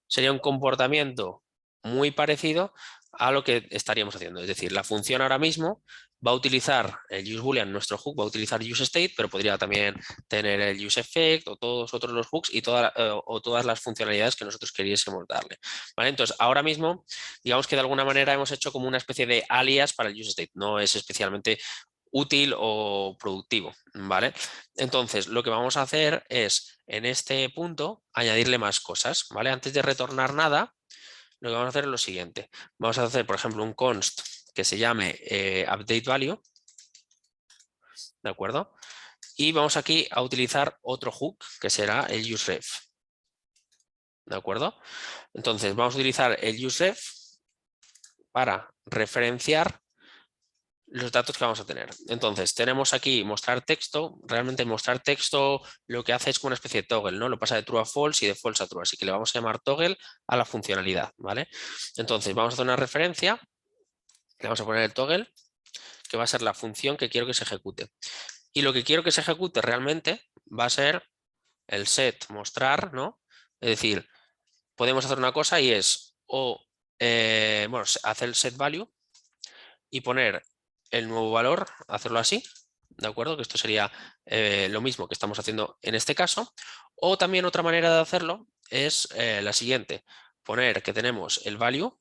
sería un comportamiento muy parecido a lo que estaríamos haciendo. Es decir, la función ahora mismo va a utilizar el useBoolean, nuestro hook va a utilizar useState, pero podría también tener el useEffect o todos otros los hooks y todas las funcionalidades que nosotros queriésemos darle. ¿Vale? Entonces, ahora mismo, digamos que de alguna manera hemos hecho como una especie de alias para el useState. No es especialmente útil o productivo, ¿vale? Entonces, lo que vamos a hacer es, en este punto, añadirle más cosas, ¿vale? Antes de retornar nada, lo que vamos a hacer es lo siguiente. Vamos a hacer, por ejemplo, un const que se llame updateValue, ¿de acuerdo? Y vamos aquí a utilizar otro hook que será el useRef, ¿de acuerdo? Entonces, vamos a utilizar el useRef para referenciar los datos que vamos a tener. Entonces, tenemos aquí mostrar texto. Realmente mostrar texto lo que hace es como una especie de toggle, ¿no? Lo pasa de true a false y de false a true. Así que le vamos a llamar toggle a la funcionalidad, ¿vale? Entonces, vamos a hacer una referencia. Le vamos a poner el toggle, que va a ser la función que quiero que se ejecute. Y lo que quiero que se ejecute realmente va a ser el set mostrar, ¿no? Es decir, podemos hacer una cosa y es bueno, hacer el set value y poner el nuevo valor, hacerlo así, ¿de acuerdo? Que esto sería lo mismo que estamos haciendo en este caso. O también otra manera de hacerlo es la siguiente, poner que tenemos el value,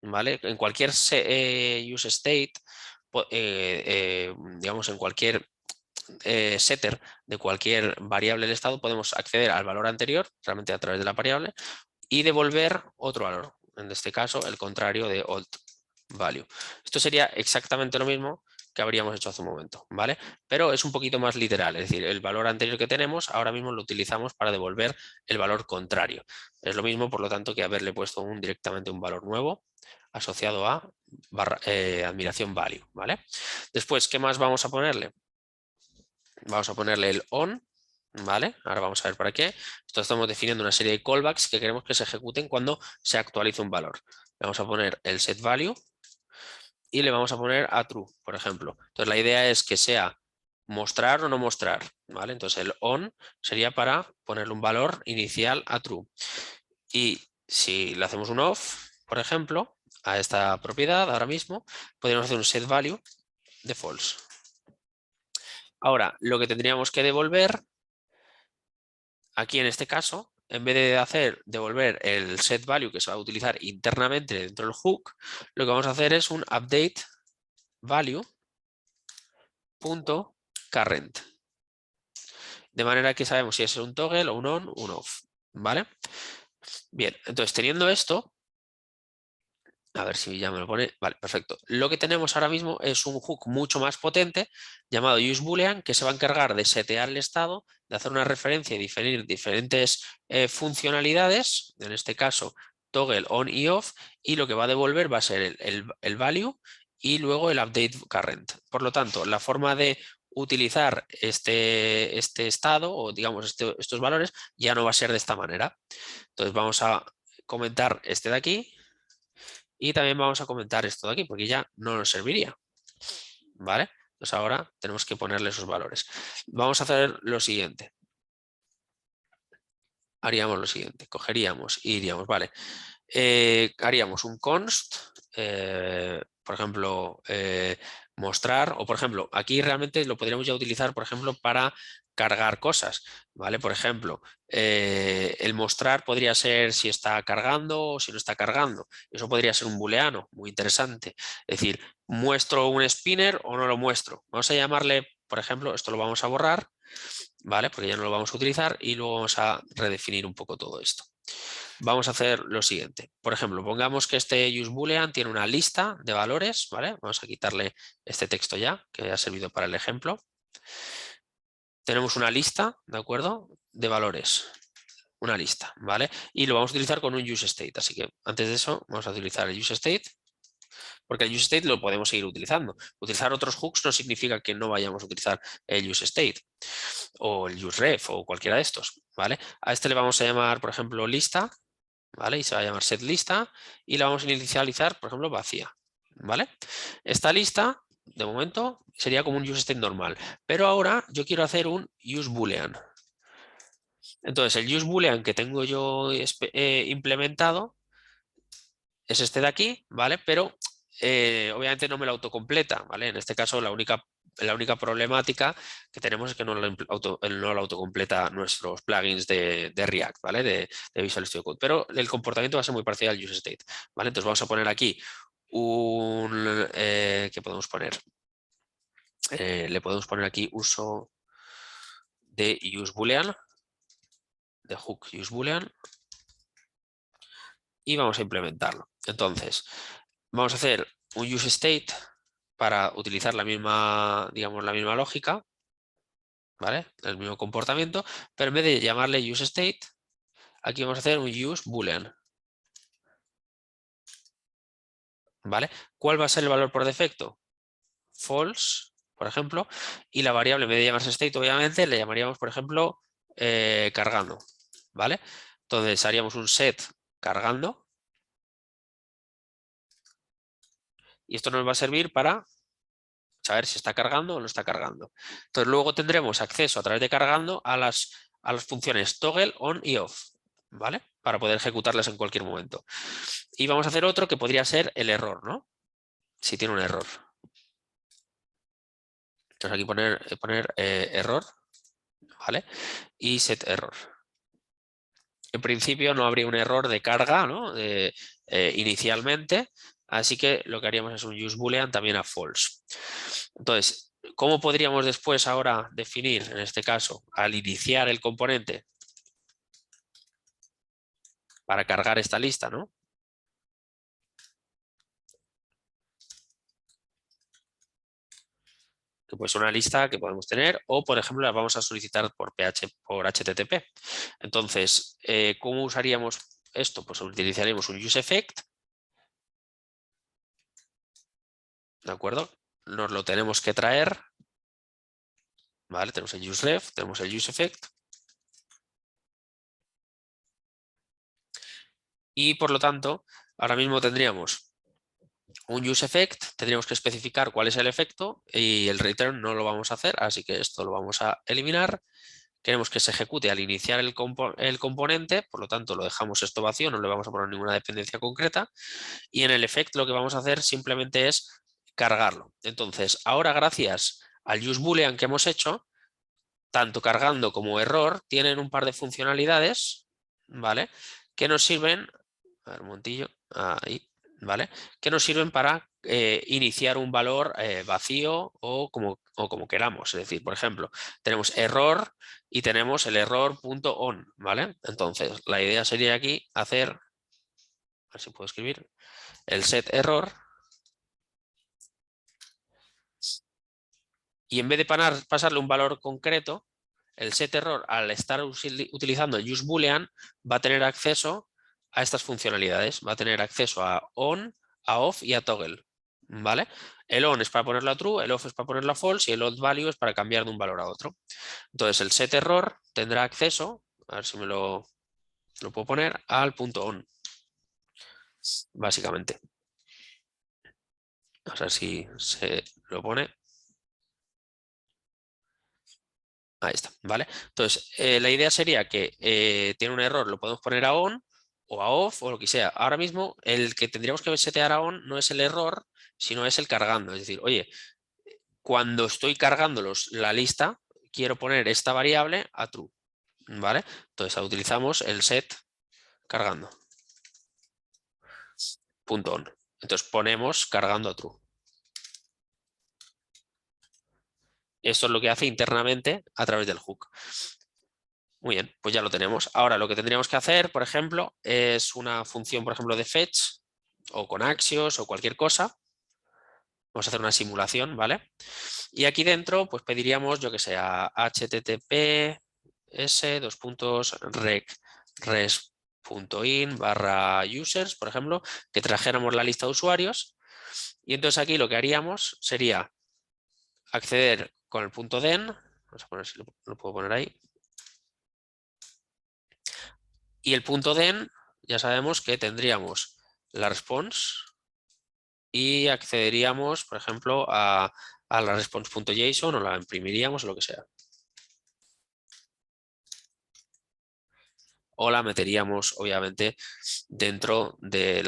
¿vale? En cualquier use state, digamos en cualquier setter de cualquier variable del estado podemos acceder al valor anterior, realmente a través de la variable, y devolver otro valor, en este caso el contrario de old value. Esto sería exactamente lo mismo que habríamos hecho hace un momento, ¿vale? Pero es un poquito más literal, es decir, el valor anterior que tenemos ahora mismo lo utilizamos para devolver el valor contrario. Es lo mismo, por lo tanto, que haberle puesto directamente un valor nuevo asociado a admiración value, ¿vale? Después, ¿qué más vamos a ponerle? Vamos a ponerle el on, ¿vale? Ahora vamos a ver para qué. Esto estamos definiendo una serie de callbacks que queremos que se ejecuten cuando se actualice un valor. Le vamos a poner el set value y le vamos a poner a true, por ejemplo. Entonces la idea es que sea mostrar o no mostrar, ¿vale? Entonces el on sería para ponerle un valor inicial a true. Y si le hacemos un off, por ejemplo, a esta propiedad ahora mismo, podríamos hacer un set value de false. Ahora, lo que tendríamos que devolver, aquí en este caso, en vez de devolver el set value que se va a utilizar internamente dentro del hook, lo que vamos a hacer es un update value.current. De manera que sabemos si es un toggle o un on o un off, ¿vale? Bien, entonces teniendo esto, a ver si ya me lo pone. Vale, perfecto. Lo que tenemos ahora mismo es un hook mucho más potente llamado useBoolean que se va a encargar de setear el estado, de hacer una referencia y definir diferentes funcionalidades, en este caso toggle on y off, y lo que va a devolver va a ser el value y luego el update current. Por lo tanto, la forma de utilizar este estado o digamos estos valores ya no va a ser de esta manera. Entonces vamos a comentar este de aquí. Y también vamos a comentar esto de aquí, porque ya no nos serviría. ¿Vale? Entonces ahora tenemos que ponerle esos valores. Vamos a hacer lo siguiente. Haríamos lo siguiente. Cogeríamos y iríamos, vale. Haríamos un const, por ejemplo, mostrar, o por ejemplo, aquí realmente lo podríamos ya utilizar, por ejemplo, para cargar cosas, ¿vale? Por ejemplo, el mostrar podría ser si está cargando o si no está cargando. Eso podría ser un booleano, muy interesante. Es decir, ¿muestro un spinner o no lo muestro? Vamos a llamarle, por ejemplo, esto lo vamos a borrar, ¿vale? Porque ya no lo vamos a utilizar y luego vamos a redefinir un poco todo esto. Vamos a hacer lo siguiente. Por ejemplo, pongamos que este useBoolean tiene una lista de valores, ¿vale? Vamos a quitarle este texto ya, que ha servido para el ejemplo. Tenemos una lista, ¿de acuerdo? De valores. Una lista, ¿vale? Y lo vamos a utilizar con un useState. Así que antes de eso vamos a utilizar el useState, porque el useState lo podemos seguir utilizando. Utilizar otros hooks no significa que no vayamos a utilizar el useState o el useRef o cualquiera de estos, ¿vale? A este le vamos a llamar, por ejemplo, lista, ¿vale? Y se va a llamar setLista y la vamos a inicializar, por ejemplo, vacía, ¿vale? Esta lista, de momento, sería como un useState normal, pero ahora yo quiero hacer un useBoolean. Entonces, el useBoolean que tengo yo implementado es este de aquí, ¿vale? Pero obviamente no me lo autocompleta, ¿vale? En este caso la única problemática que tenemos es que no lo autocompleta nuestros plugins de React, ¿vale? De Visual Studio Code. Pero el comportamiento va a ser muy parecido al useState, ¿vale? Entonces vamos a poner aquí un... ¿qué podemos poner? Le podemos poner aquí uso de useBoolean, de hook useBoolean, y vamos a implementarlo. Entonces, vamos a hacer un useState para utilizar la misma, digamos, la misma lógica, ¿vale? El mismo comportamiento, pero en vez de llamarle useState, aquí vamos a hacer un useBoolean, ¿vale? ¿Cuál va a ser el valor por defecto? False, por ejemplo, y la variable, en vez de llamarse state, obviamente, le llamaríamos, por ejemplo, cargando, ¿vale? Entonces haríamos un set cargando y esto nos va a servir para saber si está cargando o no está cargando. Entonces luego tendremos acceso a través de cargando a las funciones toggle, on y off, ¿vale? Para poder ejecutarlas en cualquier momento. Y vamos a hacer otro que podría ser el error, ¿no? Si tiene un error. Entonces aquí poner error, ¿vale? Y set error. En principio no habría un error de carga, ¿no? Inicialmente, así que lo que haríamos es un useBoolean también a false. Entonces, ¿cómo podríamos después ahora definir, en este caso, al iniciar el componente para cargar esta lista, ¿no? Que puede ser una lista que podemos tener o, por ejemplo, la vamos a solicitar por HTTP. Entonces, ¿cómo usaríamos esto? Pues utilizaríamos un useEffect, ¿de acuerdo? Nos lo tenemos que traer, ¿vale? Tenemos el useRef, tenemos el useEffect. Y, por lo tanto, ahora mismo tendríamos un useEffect, tendríamos que especificar cuál es el efecto y el return no lo vamos a hacer, así que esto lo vamos a eliminar. Queremos que se ejecute al iniciar el componente, por lo tanto lo dejamos esto vacío, no le vamos a poner ninguna dependencia concreta y en el effect lo que vamos a hacer simplemente es cargarlo. Entonces, ahora gracias al useBoolean que hemos hecho, tanto cargando como error tienen un par de funcionalidades, ¿vale? Que nos sirven, a ver un momentillo, ahí, ¿vale? Que nos sirven para iniciar un valor vacío o como queramos. Es decir, por ejemplo, tenemos error y tenemos el error.on, ¿vale? Entonces, la idea sería aquí hacer, a ver si puedo escribir, el set error y en vez de pasarle un valor concreto, el set error, al estar utilizando el useBoolean, va a tener acceso a estas funcionalidades. Va a tener acceso a on, a off y a toggle, ¿vale? El on es para ponerlo a true, el off es para ponerlo a false y el odd value es para cambiar de un valor a otro. Entonces el set error tendrá acceso, a ver si me lo puedo poner, al punto on, básicamente. A ver si se lo pone. Ahí está, ¿vale? Entonces, la idea sería que tiene un error, lo podemos poner a on o a off o lo que sea. Ahora mismo, el que tendríamos que setear a on no es el error, sino es el cargando. Es decir, oye, cuando estoy cargando la lista, quiero poner esta variable a true, ¿vale? Entonces utilizamos el set cargando. .on. Entonces ponemos cargando a true. Esto es lo que hace internamente a través del hook. Muy bien, pues ya lo tenemos. Ahora lo que tendríamos que hacer, por ejemplo, es una función, por ejemplo, de fetch o con Axios o cualquier cosa. Vamos a hacer una simulación, ¿vale? Y aquí dentro, pues pediríamos, yo que sé, a https rec res.in/users, por ejemplo, que trajéramos la lista de usuarios. Y entonces aquí lo que haríamos sería acceder con el punto .den, vamos a poner si lo puedo poner ahí. Y el punto .den, ya sabemos que tendríamos la response y accederíamos, por ejemplo, a la response.json o la imprimiríamos o lo que sea. O la meteríamos, obviamente, dentro de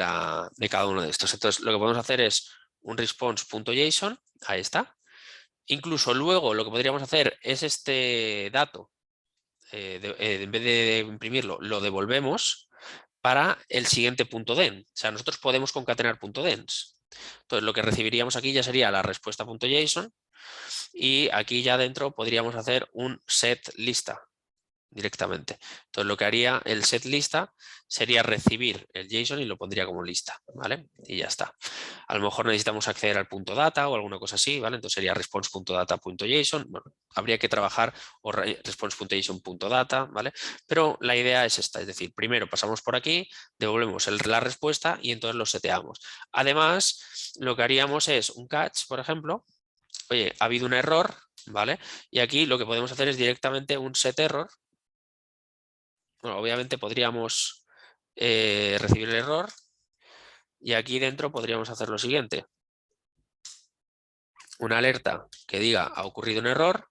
cada uno de estos. Entonces, lo que podemos hacer es un response.json, ahí está. Incluso luego lo que podríamos hacer es este dato, en vez de imprimirlo, lo devolvemos para el siguiente punto .den. O sea, nosotros podemos concatenar punto .dens. Entonces, lo que recibiríamos aquí ya sería la respuesta.json y aquí ya dentro podríamos hacer un set lista directamente. Entonces lo que haría el set lista sería recibir el JSON y lo pondría como lista, ¿vale? Y ya está. A lo mejor necesitamos acceder al punto data o alguna cosa así, ¿vale? Entonces sería response.data.json. Bueno, habría que trabajar o response.json.data, ¿vale? Pero la idea es esta, es decir, primero pasamos por aquí, devolvemos la respuesta y entonces lo seteamos. Además, lo que haríamos es un catch, por ejemplo. Oye, ha habido un error, ¿vale? Y aquí lo que podemos hacer es directamente un set error. Bueno, obviamente podríamos recibir el error y aquí dentro podríamos hacer lo siguiente. Una alerta que diga ha ocurrido un error.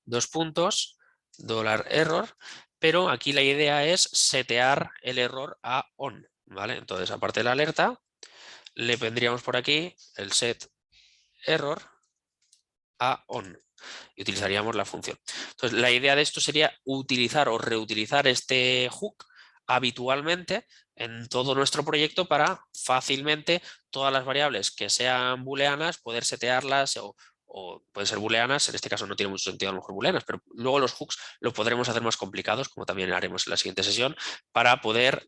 Dos puntos, $error, pero aquí la idea es setear el error a on, ¿vale? Entonces, aparte de la alerta, le pondríamos por aquí el set error a on y utilizaríamos la función. Entonces, la idea de esto sería utilizar o reutilizar este hook habitualmente en todo nuestro proyecto para fácilmente todas las variables que sean booleanas poder setearlas o pueden ser booleanas, en este caso no tiene mucho sentido a lo mejor booleanas, pero luego los hooks los podremos hacer más complicados, como también haremos en la siguiente sesión, para poder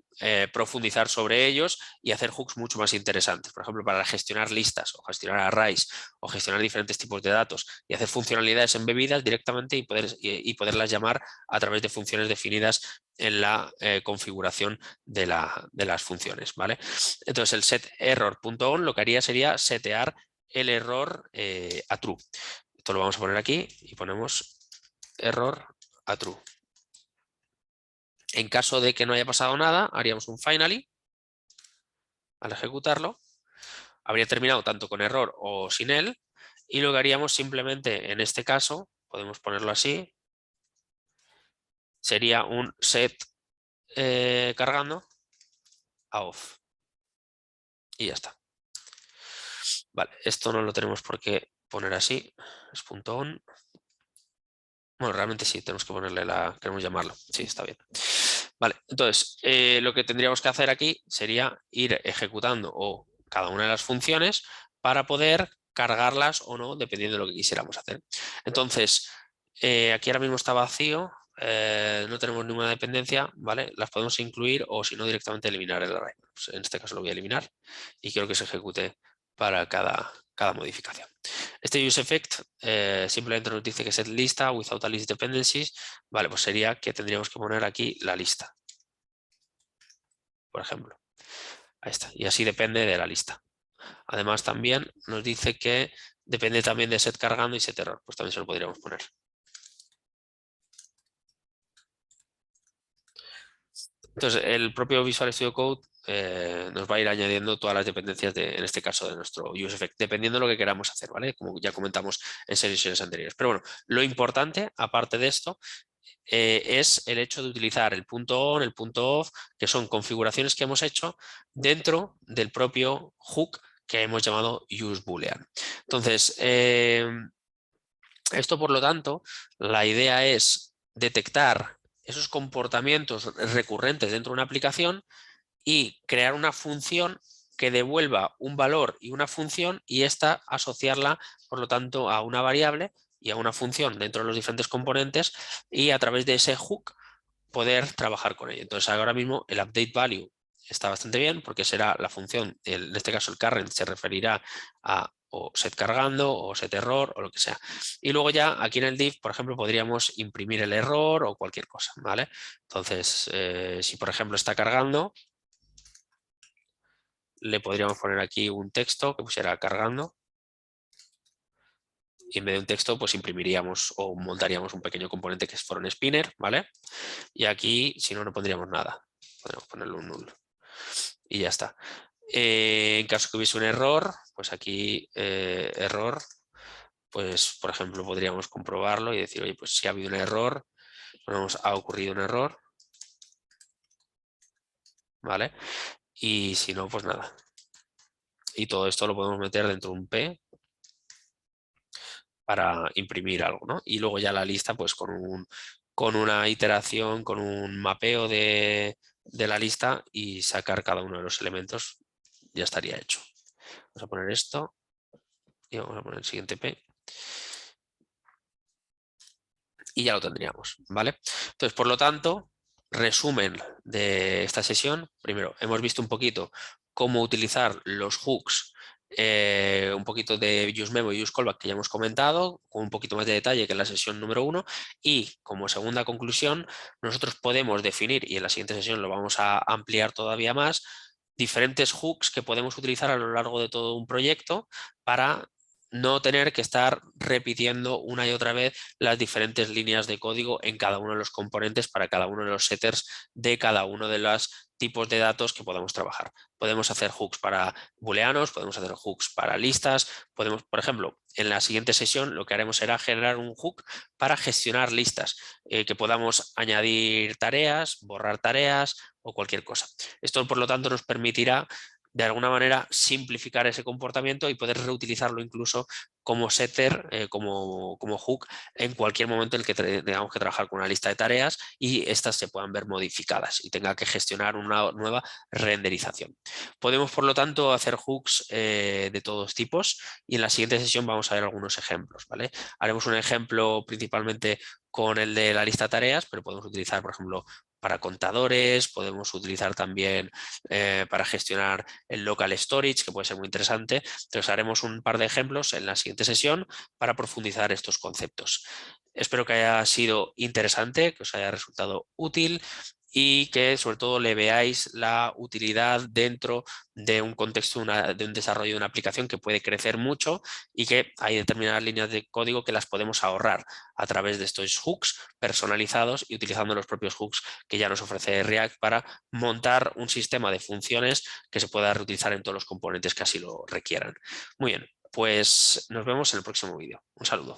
profundizar sobre ellos y hacer hooks mucho más interesantes. Por ejemplo, para gestionar listas o gestionar arrays o gestionar diferentes tipos de datos y hacer funcionalidades embebidas directamente y poderlas llamar a través de funciones definidas en la configuración de las funciones, ¿vale? Entonces el set error.on lo que haría sería setear el error a true. Esto lo vamos a poner aquí y ponemos error a true. En caso de que no haya pasado nada, haríamos un finally al ejecutarlo. Habría terminado tanto con error o sin él. Y lo que haríamos simplemente en este caso, podemos ponerlo así, sería un set cargando a off. Y ya está. Vale, esto no lo tenemos por qué poner así, es .on. Bueno, realmente sí, tenemos que ponerle queremos llamarlo, sí, está bien. Vale, entonces, lo que tendríamos que hacer aquí sería ir ejecutando cada una de las funciones para poder cargarlas o no, dependiendo de lo que quisiéramos hacer. Entonces, aquí ahora mismo está vacío, no tenemos ninguna dependencia, ¿vale? Las podemos incluir o si no directamente eliminar el array. Pues en este caso lo voy a eliminar y quiero que se ejecute para cada modificación. Este useEffect simplemente nos dice que set lista without a list dependencies. Vale, pues sería que tendríamos que poner aquí la lista, por ejemplo. Ahí está. Y así depende de la lista. Además también nos dice que depende también de set cargando y set error. Pues también se lo podríamos poner. Entonces, el propio Visual Studio Code nos va a ir añadiendo todas las dependencias, en este caso, de nuestro useEffect, dependiendo de lo que queramos hacer, ¿vale? Como ya comentamos en sesiones anteriores. Pero bueno, lo importante, aparte de esto, es el hecho de utilizar el punto on, el punto off, que son configuraciones que hemos hecho dentro del propio hook que hemos llamado useBoolean. Entonces, esto, por lo tanto, la idea es detectar esos comportamientos recurrentes dentro de una aplicación y crear una función que devuelva un valor y una función y esta asociarla, por lo tanto, a una variable y a una función dentro de los diferentes componentes y a través de ese hook poder trabajar con ello. Entonces, ahora mismo el update value está bastante bien porque será la función, en este caso el current se referirá a o set cargando o set error o lo que sea. Y luego ya aquí en el div, por ejemplo, podríamos imprimir el error o cualquier cosa, ¿vale? Entonces, si por ejemplo está cargando, le podríamos poner aquí un texto que pusiera cargando y en vez de un texto pues imprimiríamos o montaríamos un pequeño componente que es for un spinner, ¿vale? Y aquí si no, no pondríamos nada, podríamos ponerle un null y ya está. En caso que hubiese un error, pues aquí error, pues por ejemplo podríamos comprobarlo y decir, oye, pues si ha habido un error, ponemos ha ocurrido un error, ¿vale? Y si no, pues nada. Y todo esto lo podemos meter dentro de un P para imprimir algo, ¿no? Y luego ya la lista, pues con una iteración, con un mapeo de la lista y sacar cada uno de los elementos, ya estaría hecho. Vamos a poner esto y vamos a poner el siguiente P. Y ya lo tendríamos, ¿vale? Entonces, por lo tanto, resumen de esta sesión. Primero, hemos visto un poquito cómo utilizar los hooks, un poquito de useMemo y useCallback que ya hemos comentado, con un poquito más de detalle que en la sesión número 1. Y como segunda conclusión, nosotros podemos definir, y en la siguiente sesión lo vamos a ampliar todavía más, diferentes hooks que podemos utilizar a lo largo de todo un proyecto para no tener que estar repitiendo una y otra vez las diferentes líneas de código en cada uno de los componentes para cada uno de los setters de cada uno de los tipos de datos que podamos trabajar. Podemos hacer hooks para booleanos, podemos hacer hooks para listas, podemos, por ejemplo, en la siguiente sesión lo que haremos será generar un hook para gestionar listas, que podamos añadir tareas, borrar tareas o cualquier cosa. Esto, por lo tanto, nos permitirá de alguna manera simplificar ese comportamiento y poder reutilizarlo incluso como setter, como hook en cualquier momento en el que tengamos que trabajar con una lista de tareas y estas se puedan ver modificadas y tenga que gestionar una nueva renderización. Podemos, por lo tanto, hacer hooks de todos tipos y en la siguiente sesión vamos a ver algunos ejemplos, ¿vale? Haremos un ejemplo principalmente con el de la lista de tareas, pero podemos utilizar, por ejemplo, para contadores, podemos utilizar también para gestionar el local storage, que puede ser muy interesante. Entonces haremos un par de ejemplos en la siguiente sesión para profundizar estos conceptos. Espero que haya sido interesante, que os haya resultado útil y que sobre todo le veáis la utilidad dentro de un contexto, de un desarrollo de una aplicación que puede crecer mucho y que hay determinadas líneas de código que las podemos ahorrar a través de estos hooks personalizados y utilizando los propios hooks que ya nos ofrece React para montar un sistema de funciones que se pueda reutilizar en todos los componentes que así lo requieran. Muy bien, pues nos vemos en el próximo vídeo. Un saludo.